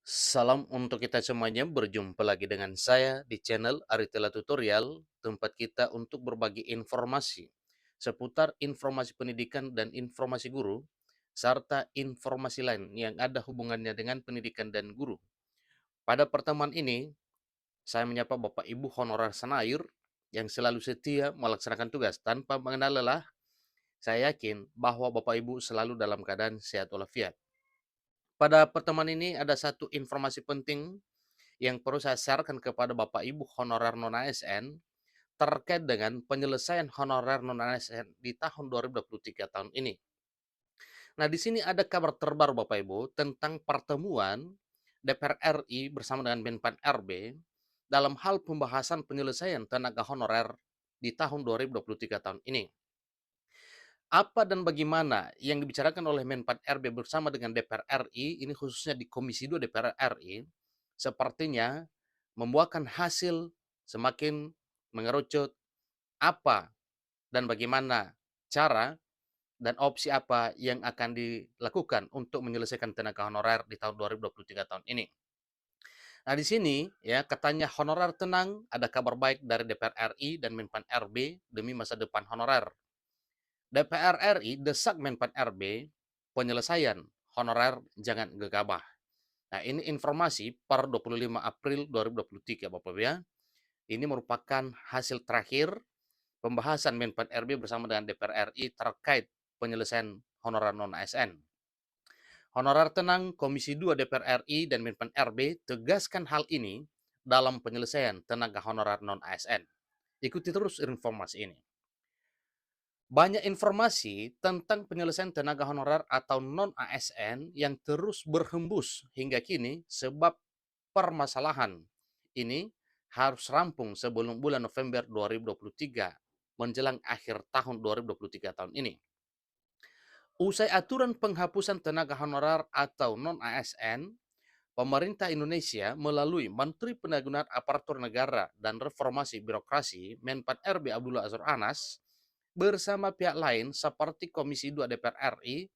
Salam untuk kita semuanya, berjumpa lagi dengan saya di channel Aritela Tutorial, tempat kita untuk berbagi informasi seputar informasi pendidikan dan informasi guru, serta informasi lain yang ada hubungannya dengan pendidikan dan guru. Pada pertemuan ini, saya menyapa Bapak Ibu honorer Senair yang selalu setia melaksanakan tugas tanpa mengenal lelah. Saya yakin bahwa Bapak Ibu selalu dalam keadaan sehat walafiat. Pada pertemuan ini ada satu informasi penting yang perlu saya sharekan kepada Bapak Ibu honorer non-ASN terkait dengan penyelesaian honorer non-ASN di tahun 2023 tahun ini. Nah, di sini ada kabar terbaru Bapak Ibu tentang pertemuan DPR RI bersama dengan Menpan RB dalam hal pembahasan penyelesaian tenaga honorer di tahun 2023 tahun ini. Apa dan bagaimana yang dibicarakan oleh Menpan RB bersama dengan DPR RI, ini khususnya di Komisi 2 DPR RI, sepertinya membuahkan hasil semakin mengerucut apa dan bagaimana cara dan opsi apa yang akan dilakukan untuk menyelesaikan tenaga honorer di tahun 2023 tahun ini. Nah, di sini ya katanya honorer tenang, ada kabar baik dari DPR RI dan Menpan RB demi masa depan honorer. DPR RI desak Menpan RB penyelesaian honorer jangan gegabah. Nah, ini informasi per 25 April 2023 Bapak Ibu ya. Ini merupakan hasil terakhir pembahasan Menpan RB bersama dengan DPR RI terkait penyelesaian honorer non-ASN. Honorer tenang, Komisi 2 DPR RI dan Menpan RB tegaskan hal ini dalam penyelesaian tenaga honorer non-ASN. Ikuti terus informasi ini. Banyak informasi tentang penyelesaian tenaga honorer atau non-ASN yang terus berhembus hingga kini sebab permasalahan ini harus rampung sebelum bulan November 2023 menjelang akhir tahun 2023 tahun ini. Usai aturan penghapusan tenaga honorer atau non-ASN, pemerintah Indonesia melalui Menteri Pendayagunaan Aparatur Negara dan Reformasi Birokrasi Menpan RB Abdullah Azwar Anas bersama pihak lain seperti Komisi 2 DPR RI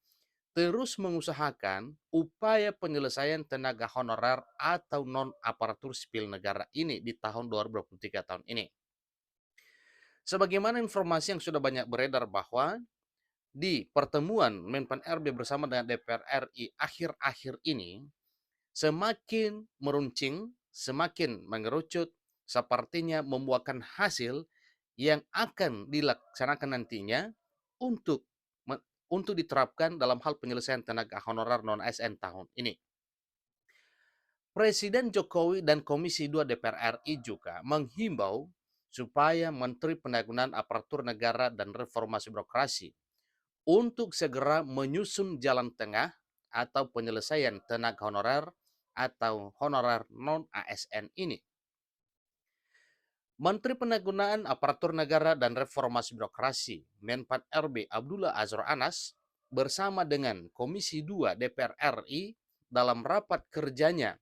terus mengusahakan upaya penyelesaian tenaga honorer atau non-aparatur sipil negara ini di tahun 2023 tahun ini. Sebagaimana informasi yang sudah banyak beredar bahwa di pertemuan Menpan RB bersama dengan DPR RI akhir-akhir ini semakin meruncing, semakin mengerucut, sepertinya membuahkan hasil yang akan dilaksanakan nantinya untuk untuk diterapkan dalam hal penyelesaian tenaga honorer non-ASN tahun ini. Presiden Jokowi dan Komisi 2 DPR RI juga menghimbau supaya Menteri Pendayagunaan Aparatur Negara dan Reformasi Birokrasi untuk segera menyusun jalan tengah atau penyelesaian tenaga honorer atau honorer non-ASN ini. Menteri Pendayagunaan Aparatur Negara dan Reformasi Birokrasi Menpan RB Abdullah Azwar Anas bersama dengan Komisi 2 DPR RI dalam rapat kerjanya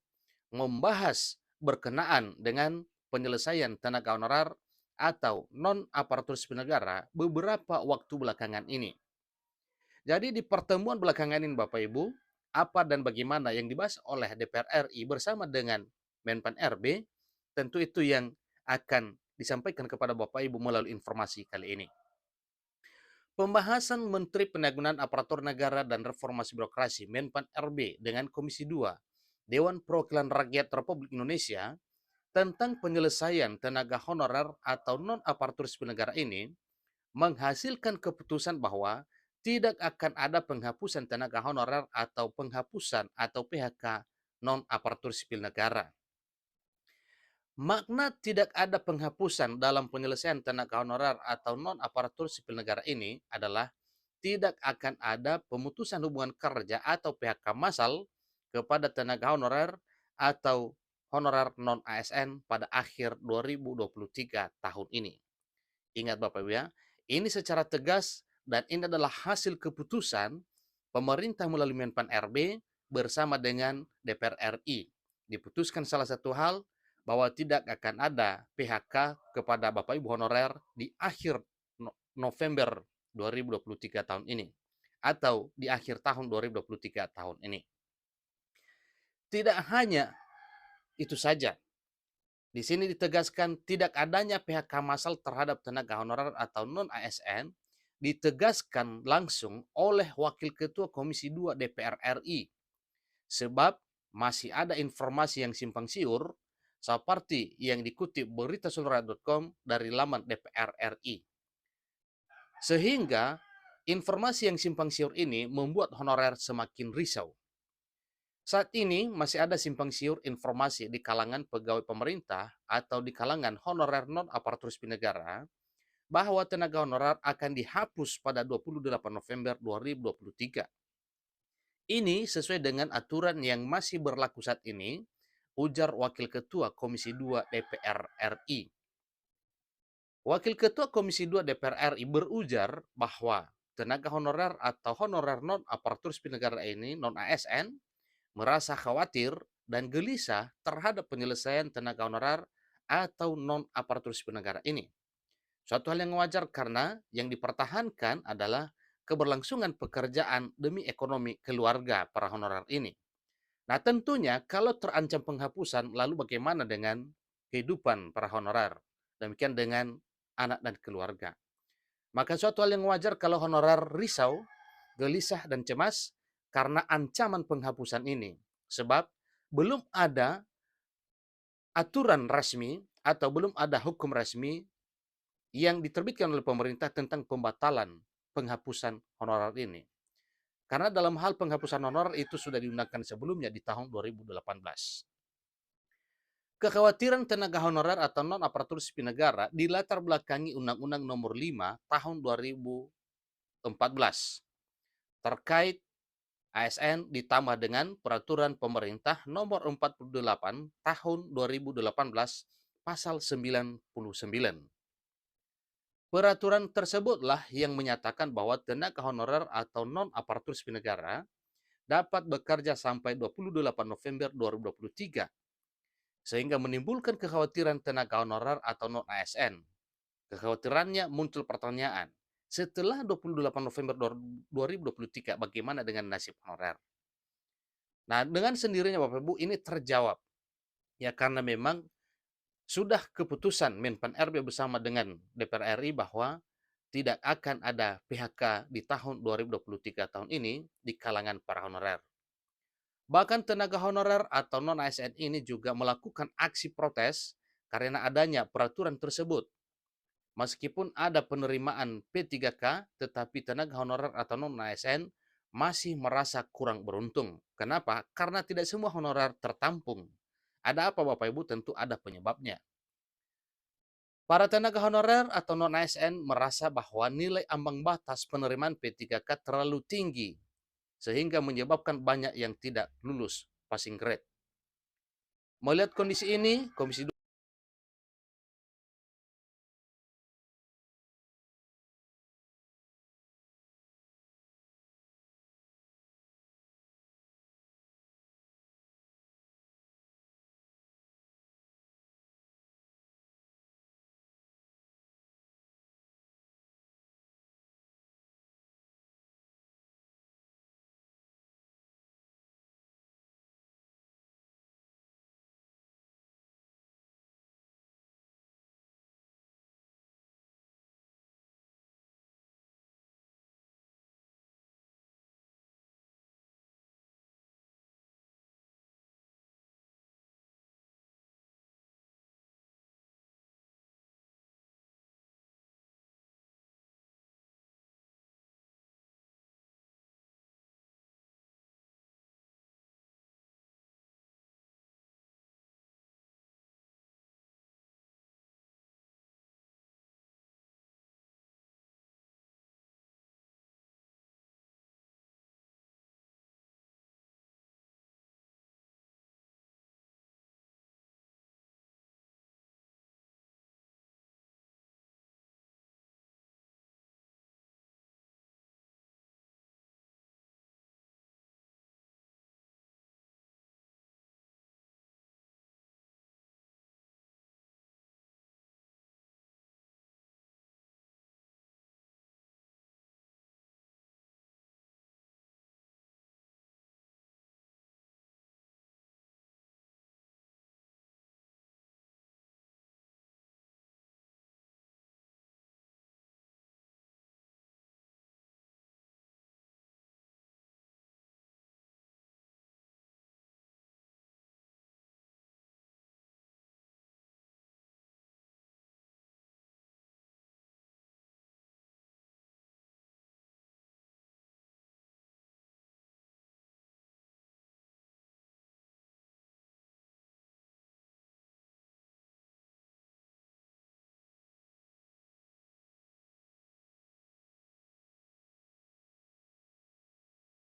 membahas berkenaan dengan penyelesaian tenaga honorer atau non-aparatur sipil negara beberapa waktu belakangan ini. Jadi di pertemuan belakangan ini Bapak Ibu, apa dan bagaimana yang dibahas oleh DPR RI bersama dengan Menpan RB, tentu itu yang akan disampaikan kepada Bapak Ibu melalui informasi kali ini. Pembahasan Menteri Pendayagunaan Aparatur Negara dan Reformasi Birokrasi Menpan RB dengan Komisi 2 Dewan Perwakilan Rakyat Republik Indonesia tentang penyelesaian tenaga honorer atau non-aparatur sipil negara ini menghasilkan keputusan bahwa tidak akan ada penghapusan tenaga honorer atau penghapusan atau PHK non-aparatur sipil negara. Makna tidak ada penghapusan dalam penyelesaian tenaga honorer atau non-aparatur sipil negara ini adalah tidak akan ada pemutusan hubungan kerja atau PHK massal kepada tenaga honorer atau honorer non-ASN pada akhir 2023 tahun ini. Ingat Bapak Ibu ya, ini secara tegas dan ini adalah hasil keputusan pemerintah melalui Menpan RB bersama dengan DPR RI. Diputuskan salah satu hal bahwa tidak akan ada PHK kepada Bapak Ibu honorer di akhir November 2023 tahun ini atau di akhir tahun 2023 tahun ini. Tidak hanya itu saja, di sini ditegaskan tidak adanya PHK massal terhadap tenaga honorer atau non-ASN ditegaskan langsung oleh Wakil Ketua Komisi 2 DPR RI. Sebab masih ada informasi yang simpang siur seperti yang dikutip beritasulrakyat.com dari laman DPR RI. Sehingga informasi yang simpang siur ini membuat honorer semakin risau. Saat ini masih ada simpang siur informasi di kalangan pegawai pemerintah atau di kalangan honorer non-aparatur sipil negara bahwa tenaga honorer akan dihapus pada 28 November 2023. Ini sesuai dengan aturan yang masih berlaku saat ini, ujar Wakil Ketua Komisi 2 DPR RI. Wakil Ketua Komisi 2 DPR RI berujar bahwa tenaga honorer atau honorer non-aparatur sipil negara ini, non-ASN, merasa khawatir dan gelisah terhadap penyelesaian tenaga honorer atau non-aparatur sipil negara ini. Suatu hal yang wajar karena yang dipertahankan adalah keberlangsungan pekerjaan demi ekonomi keluarga para honorer ini. Nah tentunya kalau terancam penghapusan, lalu bagaimana dengan kehidupan para honorer? Demikian dengan anak dan keluarga. Maka suatu hal yang wajar kalau honorer risau, gelisah, dan cemas karena ancaman penghapusan ini. Sebab belum ada aturan resmi atau belum ada hukum resmi yang diterbitkan oleh pemerintah tentang pembatalan penghapusan honorer ini. Karena dalam hal penghapusan honorer itu sudah diundangkan sebelumnya di tahun 2018. Kekhawatiran tenaga honorer atau non-aparatur sipil negara dilatar belakangi Undang-Undang Nomor 5 Tahun 2014 terkait ASN ditambah dengan Peraturan Pemerintah Nomor 48 Tahun 2018 Pasal 99. Peraturan tersebutlah yang menyatakan bahwa tenaga honorer atau non-aparatur sipil negara dapat bekerja sampai 28 November 2023, sehingga menimbulkan kekhawatiran tenaga honorer atau non-ASN. Kekhawatirannya muncul pertanyaan, setelah 28 November 2023 bagaimana dengan nasib honorer? Nah, dengan sendirinya Bapak Ibu ini terjawab. Ya karena memang sudah keputusan Menpan RB bersama dengan DPR RI bahwa tidak akan ada PHK di tahun 2023 tahun ini di kalangan para honorer. Bahkan tenaga honorer atau non-ASN ini juga melakukan aksi protes karena adanya peraturan tersebut. Meskipun ada penerimaan P3K, tetapi tenaga honorer atau non-ASN masih merasa kurang beruntung. Kenapa? Karena tidak semua honorer tertampung. Ada apa Bapak Ibu? Tentu ada penyebabnya. Para tenaga honorer atau non-ASN merasa bahwa nilai ambang batas penerimaan P3K terlalu tinggi, sehingga menyebabkan banyak yang tidak lulus passing grade. Melihat kondisi ini, Komisi